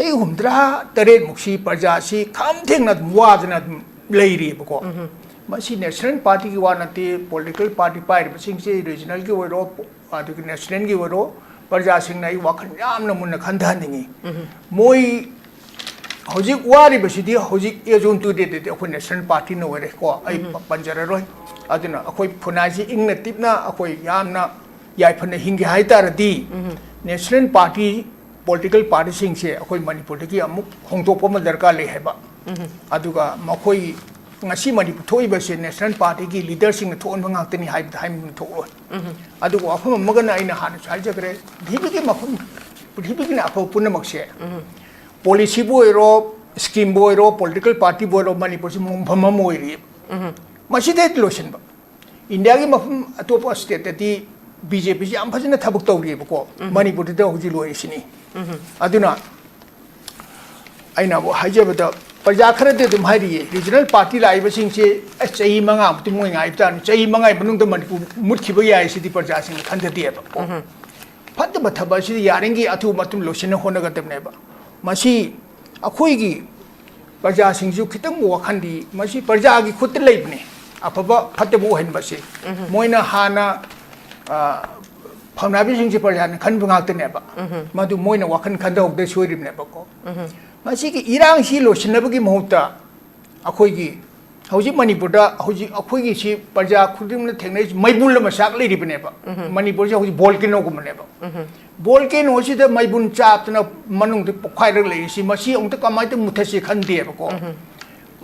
ꯆꯍꯤ 63 ꯃꯨꯛꯁꯤ ꯄ꯭ꯔꯖꯥꯁꯤ ꯈꯝ ꯊꯦꯡꯅ ꯋꯥꯗꯅ ꯂꯩꯔꯤꯕꯀꯣ ꯃꯁꯤ ꯅꯦꯁꯅꯦꯜ ꯄꯥꯔꯇꯤꯒꯤ ꯋꯥ ꯅꯠꯇꯦ ꯄꯣꯂꯤꯇꯤꯀꯦꯜ ꯄꯥꯔꯇꯤ ꯄꯥꯏꯔꯤꯕꯁꯤꯡꯁꯤ ꯔꯤꯖꯅꯦꯜꯒꯤ ꯑꯣꯏꯔꯣ ꯑꯗꯨꯒ ꯅꯦꯁꯅꯦꯜꯒꯤ ꯑꯣꯏꯔꯣ ꯄ꯭ꯔꯖꯥꯁꯤꯡꯅ ꯑꯩ ꯋꯥꯈꯜ ꯌꯥꯝꯅ ꯃꯨꯟꯅ ꯈꯟꯊꯍꯟꯅꯤꯡꯉꯤ ꯃꯣꯏ ꯍꯧꯖꯤꯛ ꯋꯥꯔꯤꯕꯁꯤꯗꯤ ꯍꯧꯖꯤꯛ ꯑꯦꯖꯨꯝ ꯇꯨꯗꯦꯗꯗꯤ ꯑꯩꯈꯣꯏ ꯅꯦꯁꯅꯦꯜ ꯄꯥꯔꯇꯤꯅ ꯑꯣꯏꯔꯦꯀꯣ ꯑꯩ ꯄꯟꯖꯔꯔꯣꯏ ꯑꯗꯨꯅ ꯑꯩꯈꯣꯏ ꯈꯨꯟꯅꯥꯏꯁꯤ ꯏꯪꯅ ꯇꯤꯞꯅ ꯑꯩꯈꯣꯏ ꯌꯥꯝꯅ ꯌꯥꯏꯐꯅ hingi ꯍꯥꯏꯇꯥꯔꯗꯤ ꯅꯦꯁꯅꯦꯜ ꯄꯥꯔꯇꯤ ꯄꯣꯂꯤꯇꯤꯀꯦꯜ ꯄꯥꯔꯇꯤꯁꯤꯡꯁꯦ ꯑꯩꯈꯣꯏ ꯃꯅꯤꯄꯨꯔꯗꯒꯤ ꯑꯃꯨꯛ ꯍꯣꯡꯗꯣꯛꯄ ꯑꯃ ꯗꯔꯀꯥꯔ ꯂꯩ ꯍꯥꯏꯕ ꯑꯗꯨꯒ ꯃꯈꯣꯏ ngasi manipur thoibase national party gi leadership thon bangakni haib haim tholo adu afam magana aina han saijagre dhibigi mafum dhibigi na afa punna makse policy boiro scheme boiro political party boiro manipur si mumpham moiri masi det lotion ba india gi mafum atopa state ti bjp ji am phajina thabuk tawri ba ko manipur de hoji loi sini aduna aina bo haijabada प्रजा खरदे दुम हारी regional party लाइब सिंग से चही मंगा तुम मोय ngai ta चही मंगाई मनुंग मणिपुर मुठखिबो याय सिदि प्रजा सिंग खंददि एबा फत बथबा सिदि यारेंगी अथु मतुम लोसिन होनगतबने बा मसी अखोई की प्रजा सिंग जु खितंग वखंदी मसी प्रजा की खुद लेबने अफबा फतबो हनबसे मोयना हाना फमनाबि सिंग से प्रजा ने खन बंगातने बा मदु मोयना वखन खंदौदे सोइरिबने बा को मसी की इरांग सी लोचनबगी महूता अखोई हौजी मणिपुर हौजी अखोई सी प्रजा खुदिम थेंगनै मैबुल मसाक लेरिबनेबा मणिपुर से हौजी वोल्केनो गुमनेबा वोल्केनो सिदा मैबुन चापतना मनुंग दे पोखाइरग लेसी मसी अंत कमाइते मुथसे खंदेबको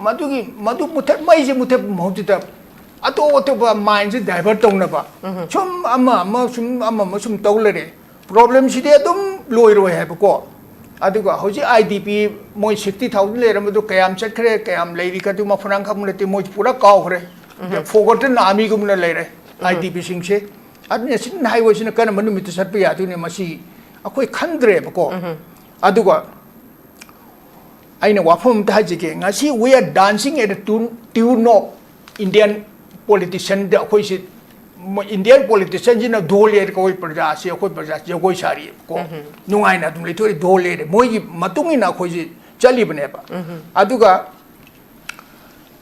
मदुगी मदु मुथ मैजे मुथ महूता अतो अतो माइंड से डाइवर्ट तौनबा सुम अमा सुम तौलरे प्रॉब्लम सिदे अदुम लोइरोय हैबको अदुगा होजी आईडीपी मोय 60,000 लेरमदु कयाम चखरे कयाम लेरी कदु मफरांग खमलते मोय पूरा कावखरे फोगटन आमी गुमना लेरे आईडीपी सिंगसे अदने सिन हाइवेसिन कन मनुमित सटप यादुने मसी अखोय खंद्रे बको अदुगा आइना वाफम ताजिके ngasi we are dancing at a tune of Indian politician de अखोय से Indian politician जिना धोले कोई प्रजा से कोई प्रजा जगोई सारी को नुंगाइना तुम लेथोरे धोले मोई मतुंगिना खोजी चली बनेबा अदुगा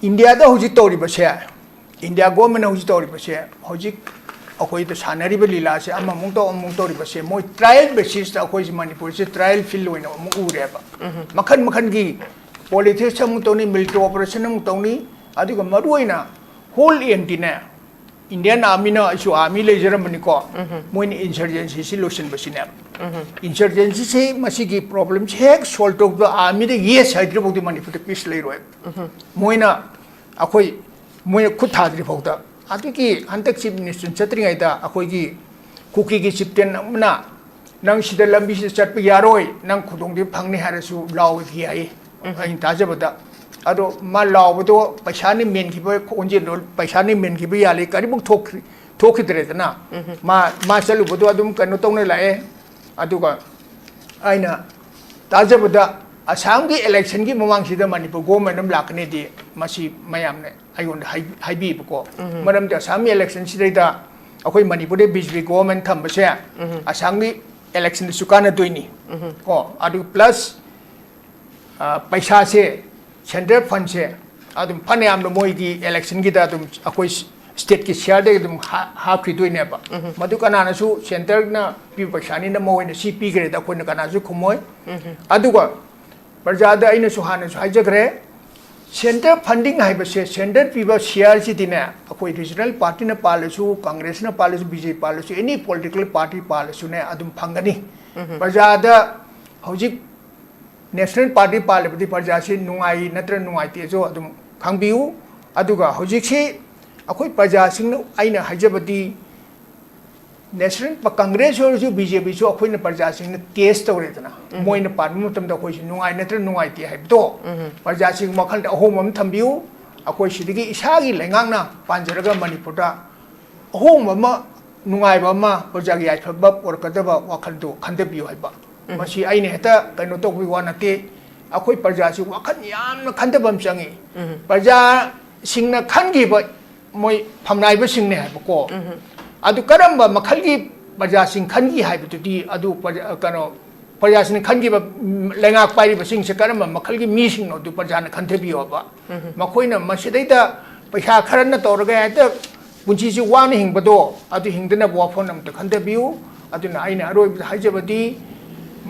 इंडिया दा होजि तौरी बसे इंडिया गवर्नमेंट होजि तौरी बसे होजि अखोई तो सानरी बे लीला से अममुंग तौरी बसे मोई ट्रायल बेसिस दा अखोई मणिपुर से ट्रायल फील्ड होइना मु उरेबा मखन मखन की पॉलिटिक्स हम तौनी मिलिटरी ऑपरेशन हम तौनी अदुगा मरुइना होल एंटीना इंडियन आर्मी ना इशू आर्मी लेजरमनी को मोइन इंसर्जेंसी से लोशन बसिने इंसर्जेंसी से मसी की प्रॉब्लम हेक सॉल्व टॉक द आर्मी दे ये साइड बोदी मणिपुर पीस ले रोय मोइना अखोई मोइ खुद थाद्रि फोदा आदि की हंतक चीफ मिनिस्टर छत्रिङै दा अखोई की कुकी की चिप्टेन ना नंग सिदा लंबी से चटप यारोय नंग खुदोंदि फंगने हारसु लाव की आइ अइन ताजबदा अदो मा लावबदो पैसानि मेनखिबो खोंजे पैसानि मेनखिबो याले करिबुक थोखिद्रेदना मा चलुबदो अदुम कनो तौने लाए अदुगा आइना ताजबदा असम की इलेक्शन की ममांगसिदा मणिपुर गवर्नमेंट हम लाकने दि मसी मयामने आइगोन हाइबीबको मरम द असम इलेक्शन सिदैदा अखोई मणिपुर दे बीजेपी गवर्नमेंट थंबसे असम की इलेक्शन सुकाना दोइनी को अदु प्लस पैसा से सेंट्रल फंड से अदुम फने मोई की इलेक्शन की अखोई स्टेट की शेयर दे हाफ्रीदोइनेबा मदु कनानासु सेंटर ना पी पैसानी ना मोइन सी पीग्रे दा coin Kanasu खुमोय अदुगा प्रजादा आइनसु हानसु हाइजग्रे centre funding हाइबसे centre पीबा शेयर सिदिने अखोई रीजनल पार्टी ना पालसु कांग्रेस ना पालसु बीजेपी पालसु एनी पॉलिटिकल पार्टी पालसु ने अदुम फंगनी प्रजादा हौजिक नेशनल पार्टी पालबदी प्रजा से नुंगाई नत्र नुंगाइते जो अदुम खांबिउ अदुगा हौजिक से अखोई प्रजा सिंग आइना हाइजबदी नेशनल कांग्रेस और जो बीजेपी जो अखोई ने प्रजा सिंग ने टेस्ट तौरेदना मोइन पार्टी मतम द अखोई नुंगाई नत्र नुंगाइते हाइबदो प्रजा सिंग मखल अहोम हम थंबिउ अखोई सिदिगी इसागी लेंगांगना पांजरगा मणिपुर दा अहोम अमा नुंगाइबा अमा प्रजा गी आइफबा ओरकदबा वखलदो खंदबिउ हाइबा मसी आइने हेता कनो तोबि वानते अखोई प्रजा सि वखन यामना खंदबम चंगी प्रजा सिंगना खनगिबा मोय फमनाइबा सिंगने हाइबको अदु करम्बा मखलगी प्रजा सिंग खनगी हाइबतुदी अदु कनो प्रजासने खनगी लेंगा पाई सिंह से करम मखल की मीसिंग नो दु प्रजाने खनथे भी होबा मखोइना मसिदैदा पैसा खरन तौरगा हेत पुंची से वाने हिंगबदो अदु हिंगदना वाफोन अमत खनथे बिउ अदुना आइना अरोय हाइजबदी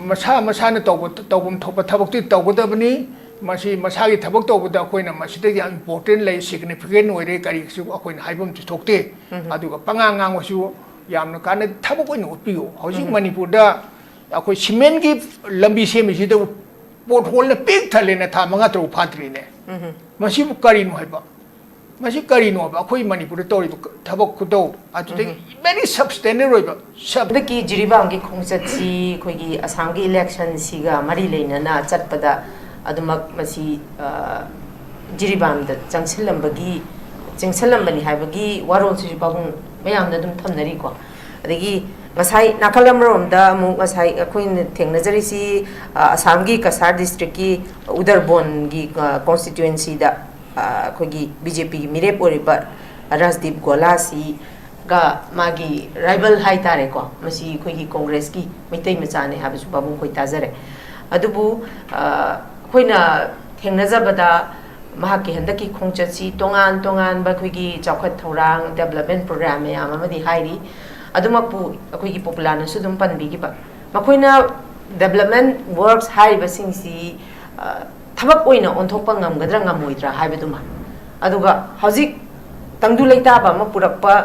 मसा मसाने तौबम थोप थबक्ति तौगदबनी मसी मसागी थबक तौबदा अखोइना मसिदैदा इंपोर्टेंट लै सिग्निफिकेंट ओइरे करिसु अखोइना हाइबम थोकते अदुगा पंगांगांगसु यामना काने थबक ओइना उपियो हौजिक मणिपुरदा अखोइ सीमेंट की लंबी सेमिसिदा पोर्ट होल ने पिक थलेना था मंगा तरु फात्रिने मसी करिनो हाइबा मसी करिनो बा अखोइ मणिपुर तौरि थबक खुदौ अदुदे वेरी सब्सटेंशियल रोइबा शब्द की जिरिबाम की खोंगचची खोइगी असम की इलेक्शन सिगा मरी लेना चटपदा अदुमक मसी जिरिबाम द चंगसलंबगी हाइबगी वारोल सिजु बाबुं मयामना दुम थमनरी को अदगी ngasai nakalamrom da mu ngasai akoin thengnajari assam gi kasar district ki udarbon gi constituency da akogi bjp gi mirep oriba rajdeep gola si ga magi rival hai tare ko masi akogi congress ki mitai machane habisu babung koi tajare adubu koina thengnajabada mahaki handaki khongchachi tongan ba akogi chawkhat thorang development program ya amadi hairi अदुमकु अखोइगी popular नसु दुम पनबिगिबा मखोइना development works हाइबा सिंगसी थबक ओइना ओनथोकपा ngamgadra ngamoidra हाइबदुमा अदुगा हजिक तंगदु लेताबा म पुरकपा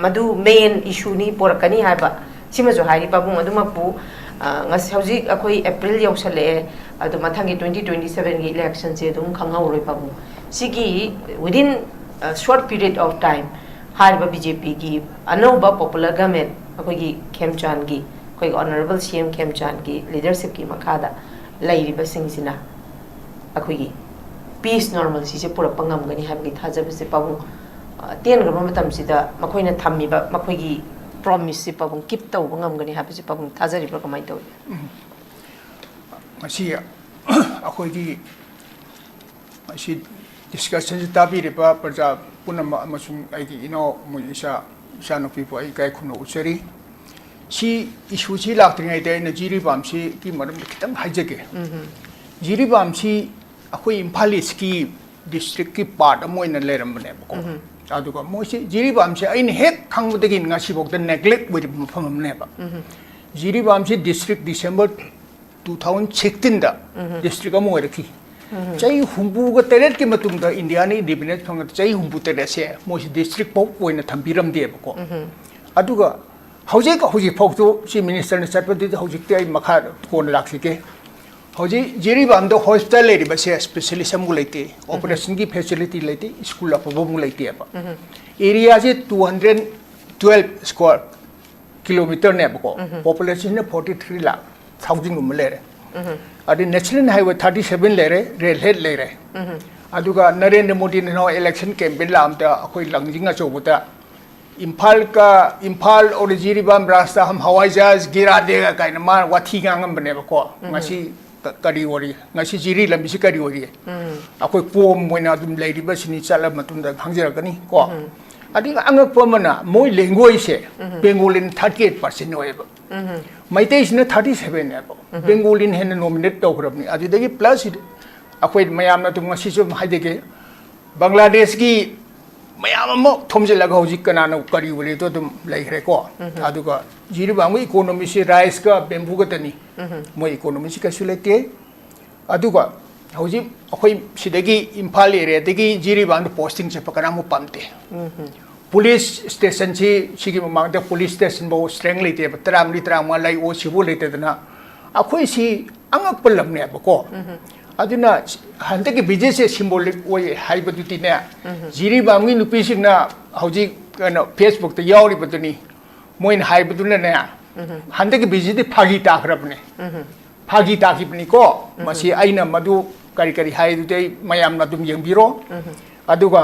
मदु मेन इशू नि पोरकनी हाइबा सिमजो हाइबा बुंग अदुमकु ngasi हजिक अखोइ अप्रैल यौसले अदु मथंगी 2027 गी इलेक्शन से दुम खंगाउरोइ पाबु सिगी within short period of time हारिबा बीजेपी की अनौबा पॉपुलर गवर्नमेंट अखोगी खेमचांद की कोई ऑनरेबल सीएम खेमचांद की लीडरशिप की मखादा लाइरिबा सिंगसिना अखोगी पीस नॉर्मल सिसे पुरपा ngamgani हाबगी थाजबसे पाबु तेन गबा मतम सिदा मखोइना थम्मिबा मखोगी प्रॉमिस से पाबु कीप तौबा ngamgani हाबसे पाबु थाजरिबा कमाइ तौ मसी अखोगी मसी discussion tabirepa praja punama amasung aigi ino muisa sanopi po ai kai khuno uchari si issue si laktringai de na jiribam si ki maram kitang haijage jiribam si akoi imphal east ki district ki part amoina leram ne ko aduga moi si jiribam si ain hek khangbudagi ngasi bok da neglect with mafam ne ba jiribam si district December 2016 da district amo rakhi Chai humbu ga teret ke matung da India ni independence phang chai humbu teret se mo district pop poina thambiram de ko aduga hoje ka hoje phok to si minister ne chatpadi hoje te ai makha kon laksi ke hoje Jiribam do hospital le ba se specialism gu leite operation ki facility leite school of bom leite ba area je 212 square kilometer ne ko population ne 43 lakh thousand gum le अदि national highway 37 लेरे railhead लेरे अदुगा नरेंद्र मोदी नो election campaign लामता अखोई लंजिंगा चोबुता इम्फाल और जिरिबाम रास्ता हम हवाई जहाज गिरा देगा काइन मा वाथी गांगम बने बको ngasi करी ओरी ngasi जिरि लंबिसि करी ओरी अखोई पोम मोइना दुम लेरिबा सिनि चला मतुम दा खंगजरगनी को अदि अंग पमना मोइ लैंग्वेज से बेंगोलिन 38% होएबा मैतेज ने 37 ने बेंगोलिन हेन नॉमिनेट तौखरबनी अदुदगी प्लस अखोई मयाम न तुम ngasi सु हाइदेगे बांग्लादेश की मयाम म थोमजेलगा हौजिक कनानो करी ओली तो तुम लैखरे को अदुगा जिरिबाम इकोनॉमी से राइस का बेंबू गतनी मोइ इकोनॉमी से कसु लेते अदुगा हौजिक अखोई सिदगी इम्फाल एरिया दगी जिरिबाम पोस्टिंग से पकना मु पामते पुलिस स्टेशन से सिगी मांगदा पुलिस स्टेशन बो स्ट्रेंग लेते तराम लितराम लाई ओ सिबो लेते दना अखोई सी अंगक पलमने बको अदुना हंते के बिजे से सिंबोलिक ओय हाइबदुति ने जिरिबाम गी नुपी सिंगना हौजी कनो फेसबुक ते यावरि बदुनी मोइन हाइबदुना ने हंते के बिजे दे फागी ताखरबने फागी ताखिबनी को मसी आइना मदु करी करी हाइदुते मयाम ना दुम यंगबिरो अदुगा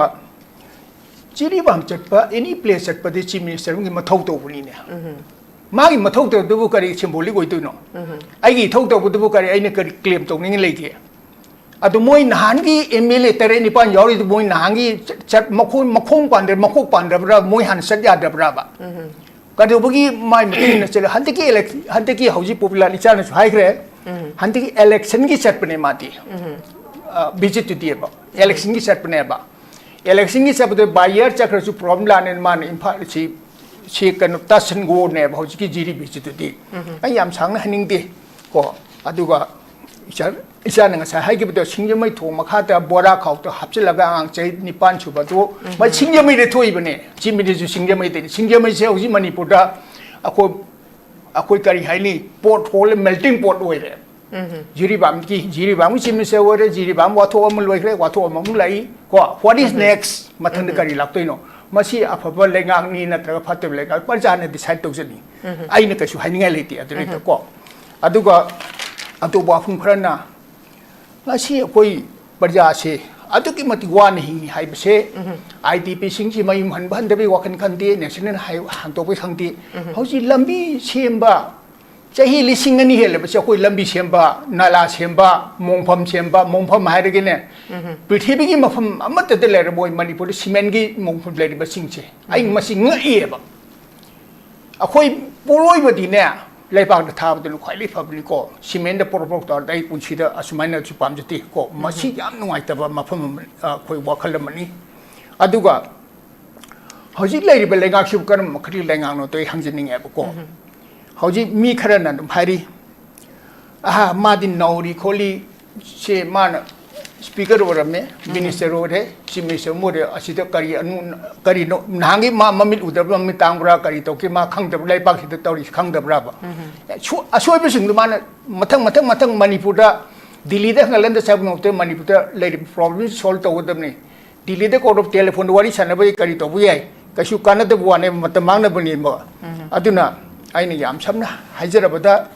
जिरिबाम चटपा एनी प्लेस चटपा दे चीफ मिनिस्टर की मथौ तौबनी ने मागी मथौ तौदबु करी सिंबोलिक ओइदुनो आइगी थौ तौबुदबु करी आइने करी क्लेम तौनिंग लेगे अदु मोइ नहानगी एमएलए तरे निपान यावरि मोइ नहानगी चट मखों पांदे मखों पांदबरा मोइ हान सट यादबरा बा ꯀꯗꯧꯕꯒꯤ ꯃꯥꯏ ꯃꯇꯨꯡ ꯆꯠꯂꯦ ꯍꯟꯗꯛꯀꯤ ꯍꯧꯖꯤꯛ ꯄꯣꯄꯨꯂꯔ ꯏꯆꯥꯅꯁꯨ ꯍꯥꯏꯈ꯭ꯔꯦ ꯍꯟꯗꯛꯀꯤ ꯏꯂꯦꯛꯁꯟꯒꯤ ꯆꯠꯄꯅꯦ ꯃꯥꯗꯤ ꯚꯤꯖꯤꯠꯇꯨꯗꯤꯕ ꯏꯂꯦꯛꯁꯟꯒꯤ ꯆꯠꯄꯅꯦꯕ ꯏꯂꯦꯛꯁꯟꯒꯤ ꯆꯠꯄꯗ ꯕꯥꯏ ꯏꯌꯔ ꯆꯠꯈ꯭ꯔꯁꯨ ꯄ꯭ꯔꯣꯕ꯭ꯂꯦꯝ ꯂꯥꯛꯅꯦ ꯃꯥꯅ ꯏꯝꯐꯥꯜ ꯁꯤ ꯀꯩꯅꯣ ꯇꯥꯁꯟꯒꯣꯅꯦꯕ ꯍꯧꯖꯤꯛꯀꯤ ꯖꯤꯔꯤ ꯚꯤꯖꯤꯠꯇꯨꯗꯤ ꯑꯩ ꯌꯥꯝ ꯁꯥꯡꯅ ꯍꯥꯏꯅꯤꯡꯗꯦ ꯀꯣ ꯑꯗꯨꯒ ꯏꯆꯥꯅ ꯉꯁꯥꯏ ꯍꯥꯏꯈꯤꯕꯗꯣ ꯁꯤꯡꯖꯃꯩ ꯊꯣꯡ ꯃꯈꯥꯗ ꯕꯣꯔꯥ ꯈꯥꯎꯇ ꯍꯥꯞꯆꯤꯜꯂꯒ ꯑꯉꯥꯡ ꯆꯍꯤ 9 ꯁꯨꯕꯗꯣ ꯃꯥ ꯁꯤꯡꯖꯃꯩꯗ ꯊꯣꯛꯏꯕꯅꯦ ꯆꯤꯃꯤꯗꯁꯨ ꯁꯤꯡꯖꯃꯩꯗꯅꯤ ꯁꯤꯡꯖꯃꯩꯁꯦ ꯍꯧꯖꯤꯛ ꯃꯅꯤꯄꯨꯔꯗ ꯑꯩꯈꯣꯏ ꯀꯔꯤ ꯍꯥꯏꯅꯤ ꯄꯣꯠ ꯍꯣꯜ ꯃꯦꯜꯇꯤꯡ ꯄꯣꯠ ꯑꯣꯏꯔꯦ ꯖꯤꯔꯤꯕꯥꯝꯒꯤ ꯆꯤꯃꯤꯁꯦ ꯑꯣꯏꯔꯦ ꯖꯤꯔꯤꯕꯥꯝ ꯋꯥꯊꯣꯛ ꯑꯃ ꯂꯣꯏꯈ꯭ꯔꯦ ꯋꯥꯊꯣꯛ ꯑꯃꯃꯨꯛ ꯂꯥꯛꯏ ꯀꯣ ꯋꯥꯠ ꯏꯁ ꯅꯦꯛꯁ ꯃꯊꯪꯗ ꯀꯔꯤ ꯂꯥꯛꯇꯣꯏꯅꯣ ꯃꯁꯤ ꯑꯐꯕ ꯂꯩꯉꯥꯛꯅꯤ ꯅꯠꯇ꯭ꯔꯒ ꯐꯠꯇꯕ ꯂꯩꯉꯥꯛ ꯄ꯭ꯔꯖꯥꯅ ꯗꯤꯁꯥꯏꯗ ꯇꯧꯖꯅꯤ ꯑꯩꯅ ꯀꯩꯁꯨ ꯍꯥꯏꯅꯤꯡꯉꯥꯏ ꯂꯩꯇꯦ ꯑꯗꯨꯗ ꯀꯣ ꯑꯗꯨꯒ ꯑꯇꯣꯞꯄ ꯋꯥꯐꯝ ꯈꯔꯅ ꯉꯁꯤ ꯑꯩꯈꯣꯏ ꯄ꯭ꯔꯖꯥꯁꯦ ꯑꯗꯨꯛꯀꯤ ꯃꯇꯤꯛ ꯋꯥꯅ ꯍꯤꯡꯉꯤ ꯍꯥꯏꯕꯁꯦ IDPꯁꯤꯡꯁꯤ ꯃꯌꯨꯝ ꯍꯟꯕ ꯍꯟꯗꯕꯒꯤ ꯋꯥꯈꯜ ꯈꯟꯗꯦ ꯅꯦꯁꯅꯦꯜ ꯍꯟꯗꯣꯛꯄꯒꯤ ꯈꯪꯗꯦ ꯍꯧꯖꯤꯛ ꯂꯝꯕꯤ ꯁꯦꯝꯕ ꯆꯍꯤ 2,000 ꯍꯦꯜꯂꯕꯁꯦ ꯑꯩꯈꯣꯏ ꯂꯝꯕꯤ ꯁꯦꯝꯕ ꯅꯥꯂꯥ ꯁꯦꯝꯕ ꯃꯣꯡꯐꯝ ꯍꯥꯏꯔꯒꯅꯦ ꯄ꯭ꯔꯤꯊꯤꯕꯤꯒꯤ ꯃꯐꯝ ꯑꯃꯠꯇꯗ ꯂꯩꯔꯕꯣꯏ ꯃꯅꯤꯄꯨꯔꯗ ꯁꯤꯃꯦꯟꯒꯤ ꯃꯣꯡꯐꯝ ꯂꯩꯔꯤꯕꯁꯤꯡꯁꯦ ꯑꯩ ꯃꯁꯤ ꯉꯛꯏꯑꯕ ꯑꯩꯈꯣꯏ ꯄꯣꯔꯣꯏꯕꯗꯤꯅꯦ ꯂꯩꯕꯥꯛꯇ ꯊꯥꯕꯗꯨꯅ ꯈ꯭ꯋꯥꯏꯗꯒꯤ ꯐꯕꯅꯤꯀꯣ ꯁꯤꯃꯦꯟꯗ ꯄꯣꯔꯣꯛ ꯇꯧꯔꯗ ꯑꯩ ꯄꯨꯟꯁꯤꯗ ꯑꯁꯨꯃꯥꯏꯅꯁꯨ ꯄꯥꯝꯖꯗꯦ ꯀꯣ ꯃꯁꯤ ꯌꯥꯝ ꯅꯨꯡꯉꯥꯏꯇꯕ ꯃꯐꯝ ꯑꯃ ꯑꯩꯈꯣꯏ ꯋꯥꯈꯜ ꯑꯃꯅꯤ ꯑꯗꯨꯒ ꯍꯧꯖꯤꯛ ꯂꯩꯔꯤꯕ ꯂꯩꯉꯥꯛꯁꯤꯕꯨ ꯀꯔꯝꯕ ꯃꯈꯜꯒꯤ ꯂꯩꯉꯥꯛꯅꯣ ꯇꯣ ꯑꯩ ꯍꯪꯖꯅꯤꯡꯉꯦꯕꯀꯣ ꯍꯧꯖꯤꯛ ꯃꯤ ꯈꯔꯅ ꯑꯗꯨꯝ ꯍꯥꯏꯔꯤ ꯃꯥꯗꯤ ꯅꯧꯔꯤ ꯈꯣꯠꯂꯤ ꯁꯦ ꯃꯥꯅ ꯁ꯭ꯄꯤꯀꯔ ꯑꯣꯏꯔꯝꯃꯦ ꯃꯤꯅꯤꯁꯇꯔ ꯑꯣꯏꯔꯦ ꯆꯤꯐ ꯃꯤꯅꯤꯁꯇꯔ ꯑꯣꯏꯔꯦ ꯑꯁꯤꯗ ꯀꯔꯤꯅꯣ ꯅꯍꯥꯟꯒꯤ ꯃꯥ ꯃꯃꯤꯠ ꯎꯗꯕ ꯃꯃꯤꯠ ꯇꯥꯡꯕ꯭ꯔꯥ ꯀꯔꯤ ꯇꯧꯒꯦ ꯃꯥ ꯈꯪꯗꯕ꯭ꯔꯥ ꯂꯩꯕꯥꯛꯁꯤꯗ ꯇꯧꯔꯤꯁꯤ ꯈꯪꯗꯕ꯭ꯔꯥꯕ ꯑꯁꯣꯏꯕꯁꯤꯡꯗꯨ ꯃꯥꯅ ꯃꯊꯪ ꯃꯅꯤꯄꯨꯔꯗ ꯗꯤꯜꯂꯤꯗ ꯍꯪꯒꯠꯂꯟꯗ ꯆꯠꯄ ꯃꯅꯤꯄꯨꯔꯗ ꯂꯩꯔꯤꯕ ꯄ꯭ꯔꯣꯕ꯭ꯂꯦꯝ ꯁꯣꯜቭ ꯇꯧꯒꯗꯕꯅꯤ ꯗꯤꯜꯂꯤꯗ ꯀꯧꯔꯕ ꯇꯦꯂꯤꯐꯣꯟꯗ ꯋꯥꯔꯤ ꯁꯥꯟꯅꯕꯒꯤ ꯀꯔꯤ ꯇꯧꯕ ꯌꯥꯏ ꯀꯩꯁꯨ ꯀꯥꯟꯅꯗꯕ ꯋꯥꯅꯦ ꯃꯇꯝ ꯃꯥꯡꯅꯕꯅꯦꯕ ꯑꯗꯨꯅ ꯑꯩꯅ ꯌꯥꯝ ꯁꯝꯅ ꯍꯥꯏꯖꯔꯕꯗ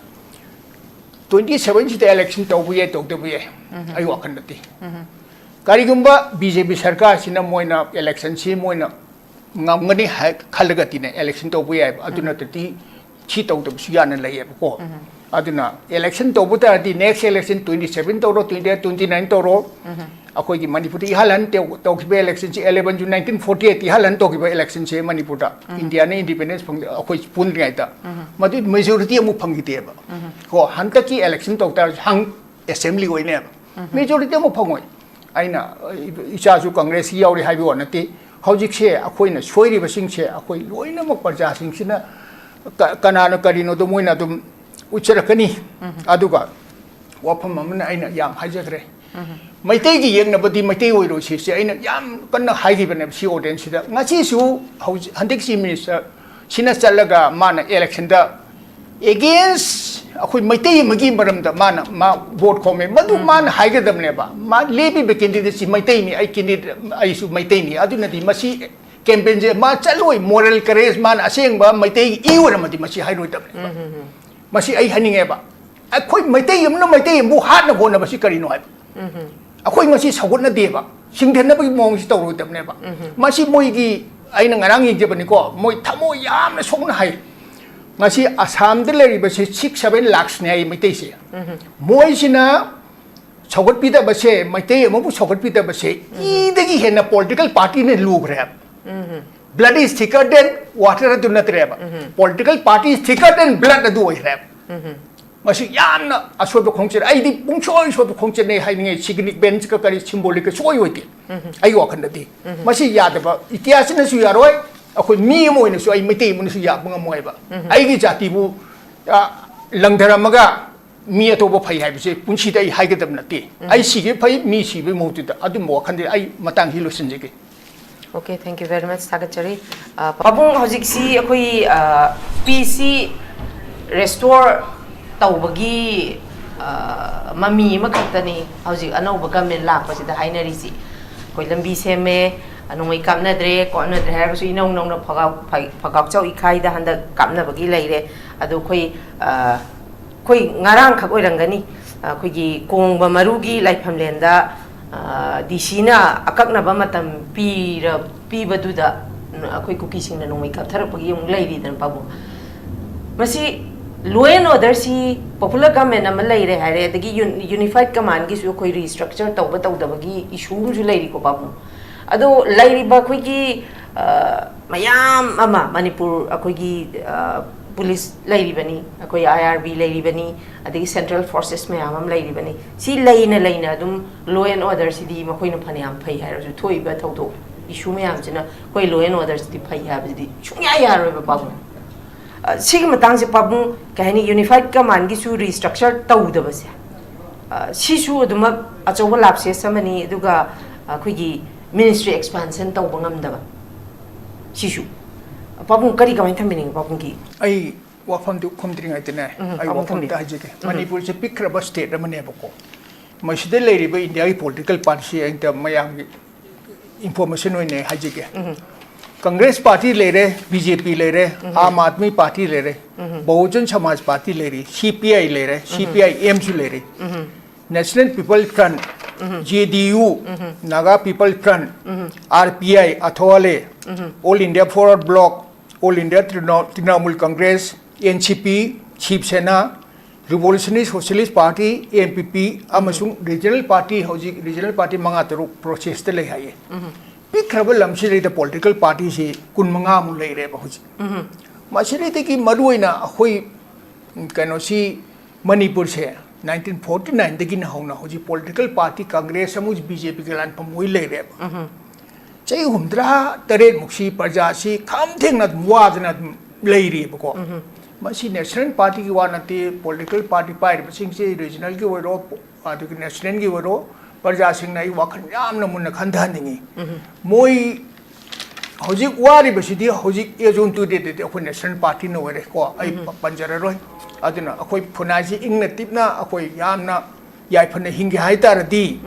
27 इलेक्शन तौब याई तौदब याई आई वाखंदती करिगुंबा बीजेपी सरकार सिना मोइना इलेक्शन सी Moina ngamngani khalagati ne election taubu yai aduna tati chi taudu suyana laye ko aduna election taubu ta di next election 27 toro 29 toro akoi gi manipur ti halan taukibe election chi 11 June 1948 ti halan taukibe election che manipur da india ne independence phang akoi pun ngai ta madu majority amu phangi te ba ko hanta ki election tauta hang assembly oi ne majority amu phangoi aina icha ju congress yauri haibi wanati हौजिक से अखोइना सोइरिबा सिंगसे अखोइ लोइनमक प्रजा सिंगसिना कनाना करिनो दो Moina दुम उचरकनी अदुगा वाफम अमना आइना याम हाइजग्रे Meitei gi yengnabadi Meitei ओइरो सिसे आइना याम कन्ना हाइगिबने सि audience सिदा ngasi su हंदिक सी minister सिना चलगा माना इलेक्शन दा against अखोइ मैतै मगी मरमदा माना मा वोट खोमे मदु मान हाइगदमने बा मा लेबी बे कैंडिडेट सि मैतै नि आई कैंडिडेट आई सु मैतै नि अदुनदि मसी कैंपेन जे मा चलोय मोरल करेज मान असेंगबा मैतै इ ओरमदि मसी हाइरोइदमने मसी आई हनिंगे बा अखोइ मैतै यमनो मैतै यमबु हाटना होना बसी करिनो हाइ अखोइ मसी सगुटना देबा सिंगथेनबि मोंग सि तौरोइदमने बा मसी मोइगी आइना ngarang yingजेबनिको मोइ थमो यामना सोगना high ngasi asam de leri base 6-7 lakhs ne ai maitai se moi sina chogot pida base maitai amu chogot pida base I degi hena political party ne lugre blood is thicker than water adu natreba political party is thicker than blood adu oire masi yamna asob khongcher ai di pungchoi sob khongcher ne hai ngai signic bench ka kari symbolic ka soi hoite ai wakhan dati masi yadaba ityas na su yaroi अखोइ मी मोइन सु आई मिते मुन सु याबंग मोइबा आइगी जातिबु लंधरमगा मी अतोबो फै हाइबसे पुंसी दai हाइगदम नते आई सिगे फै मी सिबे मोतुदा अदुम वखनदे आई मतंग हि लोसनजेगे okay thank you very much सागचरी पाबुंग हजिक्सी अखोइ पीसी रेस्टोर तौबगी ममी मखतनी हजिक अनौब गवर्नमेंट लापसिदा हाइनरिसी कोइ लंबी सेमे नोंगै कामनद्रे कोनद्रे हारबसु इनौ नौना फगाव इखाइदा हंदा कामनबगी लैरे अदु खोइ ngarang खक ओइरंगनी खोइगी कोंगबा मरुगी लाइफमलेंदा डीसीना अककनबा मतम पीबदुदा अखोइ कुकीसिंगना नोंगै कापथरपगी यंग लैरिदन पाबु मसी लो एंड ऑर्डर सी पॉपुलर गवर्नमेंट अमा लैरे हारे अदगी यूनिफाइड कमांड गी सु खोइ रिस्ट्रक्चर तौबा तौदबगी इशू जु लैरि को पाबु अदो लाइरिबा खोइगी mayam ama manipur akoigi police lairibani akoi IRB lairibani adigi central forces mayam am lairibani si laina dum law and order si di makoi no phaniam phai hairu thoi ba thaudo issue mayam china koi law and order si di phai ha bi di chunya yaro ba babu sigi matang se pabu kahini unified command gi su restructure tawda ba se si su duma achoba lapse samani duga akoigi ministry expansion tawba ngamda ba Shishu. Papung kari kamay thambining papung ki. Ay wafam du kumdring ay tinay. Ay wafam da hajige. Manipur se pikraba state ramane bako. Maside lady ba India ki political party ay ta mayang information hoy ne hajige. Congress party le re, BJP le re, Aam Aadmi party le re, Bahujan Samaj party le re, CPI le re, CPI MSU le re. National People Front, JDU, Naga People Front, RPI, Athwale, All India Forward Bloc, All India Trinamool Congress, NCP, Chief Sena, Revolutionary Socialist Party, ANPP, Amasung Regional Party, Regional Party Mangaturu process the Lehaye. Big trouble Lamsi the political parties, Kunmanga Mulay Rebahuji. Masiri ki Maruina, Hui Kanosi, Manipur share. 1949 dagin hauna hoji political party Congress amuj BJP ke lan pamui le re chai humdra tare mukshi parja si kham thengna muadna leiri bako masi national party ki wanati political party pai sing se regional ki woro adu national ki woro parja sing nai wakhan yamna munna khandhan ningi moi hoji wari basidi hoji ejun tu de akoi national party no wore ko ai panjara roi aduna akoi phunaji ingna tipna akoi yamna yai phana hingi haitara di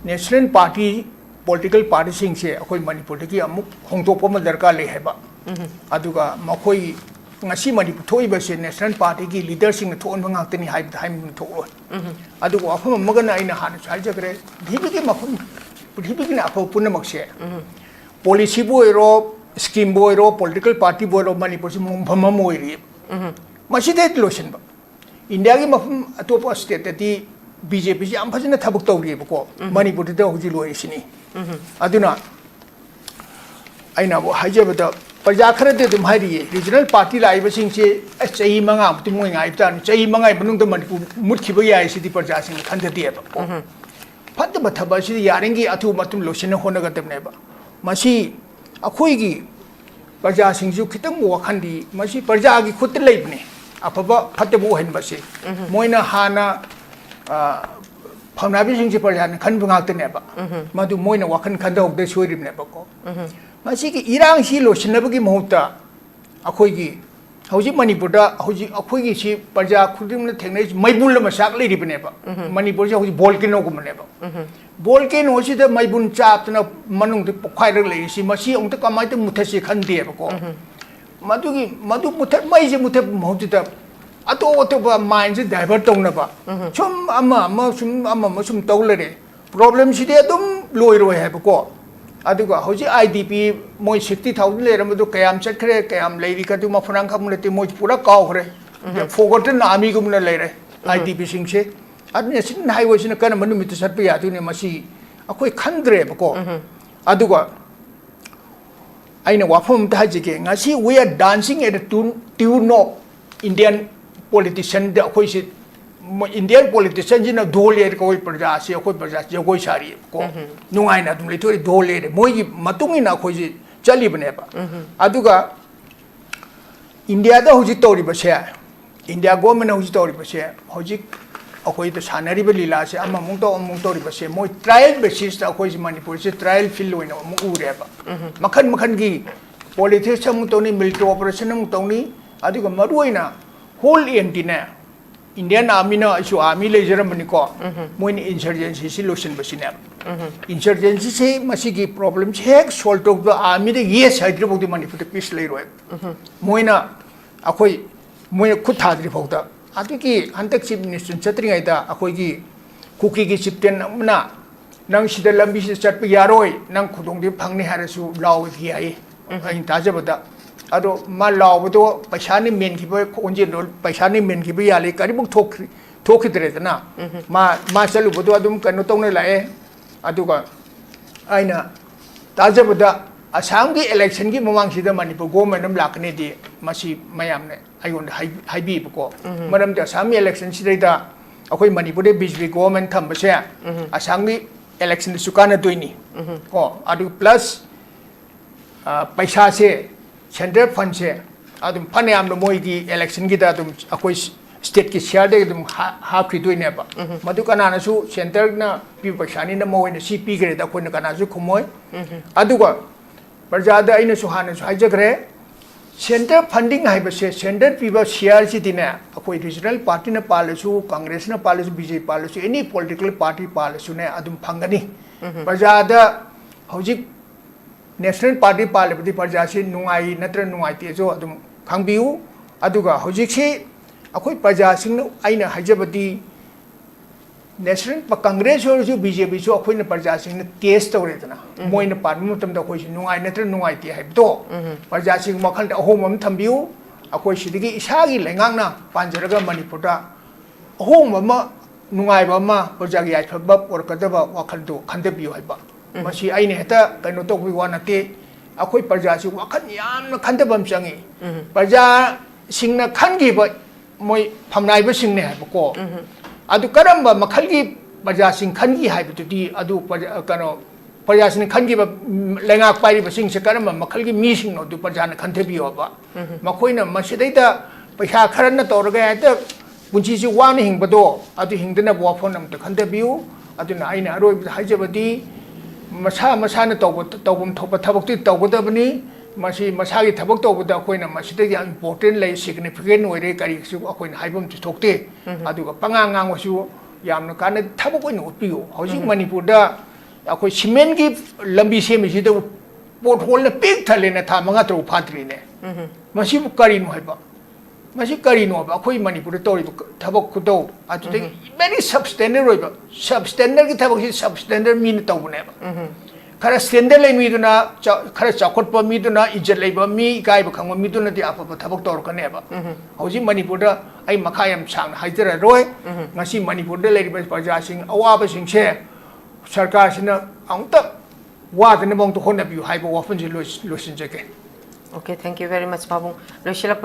national party political party sing se akoi manipur ki amuk hongtokpa ma darkar le heba aduga makoi ngasi manipur thoi ba se national party ki leader sing thon ba ngak tani haib haim thoi aduga afam magana aina han chaljagre dhibi ki mafum dhibi ki na apo punna makse policy boy ro scheme boy ro political party boy ro manipur se mumphama moi ri maside lotion ba india gi mafum atopa state ti BJP ji am phajina thabuk tawri bako manipur de hoji loi sini aduna aina bo hajabada parja khara de dum hairi regional party lai ba sing se chai manga muti moi ngai tan chai manga bunung de manipur mutki ba yai sidi parja sing khanda de ba phat ba thaba si yarengi athu matum lotion hona ga temne ba masi akhoi gi parja sing ju khitang wakhandi masi parja gi khut leibne afaba phatabu hen ba se moina hana Panabi sing si parjan kan bungak tene ba madu moina wakan khanda ok de soirim ne ba ko masi ki irang si lo sinabagi mahuta akhoi gi hauji manipur da hauji akhoi gi si parja khudim na thengnai maibul la masak le ribne ba manipur si hauji volcano ko mane ba volcano si da maibun chap na manung de pokhai ra le si masi ong ta kamai te muthasi khan de ba ko madu gi madu muthat mai je muthat mahuta ato ba mind se divert tongna ba sum ama sum tawlere problem si de dum loi roi ha ba ko aduga hoji IDP moi 60000 le ram do kayam chakre kayam leiri ka du ma phurang kham le te moi pura kaw khre forgotten army gum na leire IDP sing se adne sin nai wo sin kana manu mit sat pa ya tu ne masi akoi khandre ba ko aduga aina wafam ta ji ke ngasi we are dancing at a tune of Indian politician de akoi se Indian politician jina dole ko parja se ko parja jagoi sari ko nungai na dum le thori dole de moi gi matungi na ko ji chali bane ba aduga India da hoji tori ba se India government hoji tori ba se hoji akoi to sanari ba lila se amma mung tori ba se moi trial basis ta akoi ji manipur se trial fill loina mu ure ba makhan gi politics sam to ni military operation mu to ni aduga maruina whole entire Indian army na isu army le Germany ko moin insurgency solution basine insurgency se masigi problem check solve to the army de yes hydro the manipur peace le roi moina akoi moi khut thadri phauta atiki antak chief minister chatri ngai da akoi gi kuki gi chipten na nang sida lambi se chat yaroi nang khudong de phangni harasu law gi ai ain tajabada ado ma law do paisani men ki boy onje no paisani men ki bi yale kari buk thokhi dre na ma chalu bodo adum kanu tong ne lae adu ga aina tajabada Assam ki election ki mamang sida Manipur government nam lakne di masi mayam ne ayon haibi ko maram da Assam election sida da akoi Manipur de BJP government tham base Assam ki election sukana doini ko adu plus paisa se central fund se adum phanayam no moi ki election ki da adum akoi state ki share de adum ha khri doine ba madu kana na su center na pi paisa ni na moi na si pi gre da ko na kana su khumoi adu ko Parjada aina suhana suhajagre center funding haibase center people share sitina akoi regional party na palasu congress na palasu BJP palasu any political party palasu ne adum phangani parjada hojik national party palabdi parjasi nungai natra nungai te jo adum khangbiu aduga hojik si akoi parjasing aina hajabadi national congress or BJP so akoi na parjasing test tawredana moina parmu tam da koi nungai natra nungai ti haibdo parjasing makhal da hom am thambiu akoi sidigi isagi lengang na panjaraga Manipur da hom ama nungai ba ma parjagi ai thaba or kadaba wakhal do khandabiu haiba masi aine heta kaino to wi wana te akoi parjasi wakhal yam na khandabam changi parja singna khangi ba moi phamnai ba singne haiba ko adu karamba makhalgi parjasing khangi haibutudi adu kano parjasing khangi ba lenga pairi ba sing se karamba makhalgi mi sing no du parjana khanthebiyo ba makoina masidaita paisa kharana torga ta punchi ji wani hingbado adu hingdana bo phonam ta khanthebiyo aduna aina aroi haijabadi masa na tawbum thopa thabakti tawgodabani masi masagi thabak tawbada koina masida ya important lay significant oire kari su akoina haibum thokte aduga pangangang wasu yamna kana thabak oina utpiyo hojik Manipur da akoi cement gi lambi semi sida pothole na pik thale na tha manga tro phatri ne masi kari no haiba masi kari no ba akoi Manipur tori thabak kudo atu very substandard roiba substandard gi thabak si substandard min tawbune ba khara standard lai mi duna khara chakot pa mi duna ijat lai ba mi kai ba khang mi duna di apa pa thabak tor ka ne ba hoji Manipur da ai makhayam sang haijara roi ngasi Manipur da lai ba parja sing awa ba sing che sarkar sina angta wa da ne bong to hona bi hai ba wa phun ji lo sin je ke Okay, thank you very much, Babung. Lo silak